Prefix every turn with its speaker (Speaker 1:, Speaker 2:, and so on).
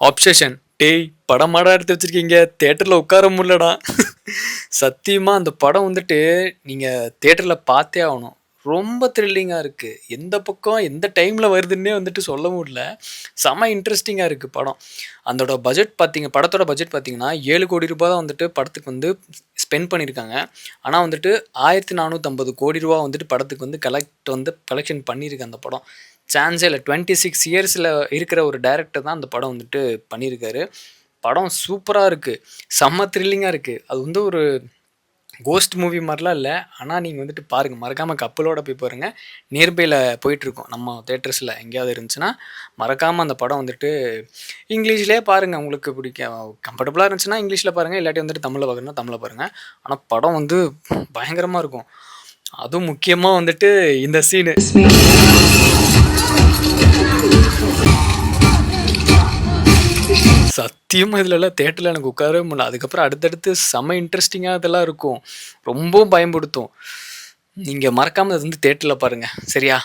Speaker 1: ஆப்சஷன். டேய்! படமாடா எடுத்து வச்சிருக்கீங்க. தியேட்டர்ல உட்கார முடியலடா. சத்தியமா அந்த படம் வந்துட்டு, நீங்க தியேட்டர்ல பார்த்தே ஆவணும். ரொம்ப த்ரில்லிங்கா இருக்கு. எந்த பக்கம், எந்த டைம்ல வருதுன்னே வந்துட்டு சொல்ல முடியல. செம்ம இன்ட்ரஸ்டிங்கா இருக்கு படம். அதோட பட்ஜெட் படத்தோட பட்ஜெட் பார்த்தீங்கன்னா, ரூ. 7,00,00,000 தான் வந்துட்டு படத்துக்கு வந்து ஸ்பெண்ட் பண்ணியிருக்காங்க. ஆனா வந்துட்டு ரூ. 1,450,00,00,000 வந்துட்டு படத்துக்கு வந்து கலெக்ஷன் பண்ணியிருக்கு அந்த படம். சான்ஸே இல்ல. 26 இயர்ஸ்ல இருக்கிற ஒரு டைரக்டர் தான் அந்த படம் வந்துட்டு பண்ணியிருக்காரு. படம் சூப்பரா இருக்கு. செம்ம த்ரில்லிங்கா இருக்கு. அது வந்து ஒரு கோஸ்ட் மூவி மாரிலாம் இல்ல. ஆனா நீங்க வந்துட்டு பாருங்க. மறக்காம கப்பலோட போய் பாருங்க. நியர்பைல போயிட்டுருக்கும். நம்ம தியேட்டர்ஸ்ல எங்கேயாவது இருந்துச்சுன்னா, மறக்காம அந்த படம் வந்துட்டு இங்கிலீஷ்லயே பாருங்க. உங்களுக்கு கம்ஃபர்டபுளா இருந்துச்சுன்னா இங்கிலீஷ்ல பாருங்க. இல்லாட்டி வந்துட்டு தமிழ்ல பார்க்கணும்னா தமிழ்ல பாருங்க. ஆனா படம் வந்து பயங்கரமா இருக்கும். அதுவும் முக்கியமா வந்துட்டு இந்த சீனு. சத்தியமா இதுலலாம் தியேட்டர்ல எனக்கு உட்காரவே முடியல. அதுக்கப்புறம் அடுத்தடுத்து செம்ம இன்ட்ரஸ்டிங்கா இதெல்லாம் இருக்கும். ரொம்பவும் பயம்படுத்தும். நீங்க மறக்காம அத வந்து தியேட்டர்ல பாருங்க. சரியா?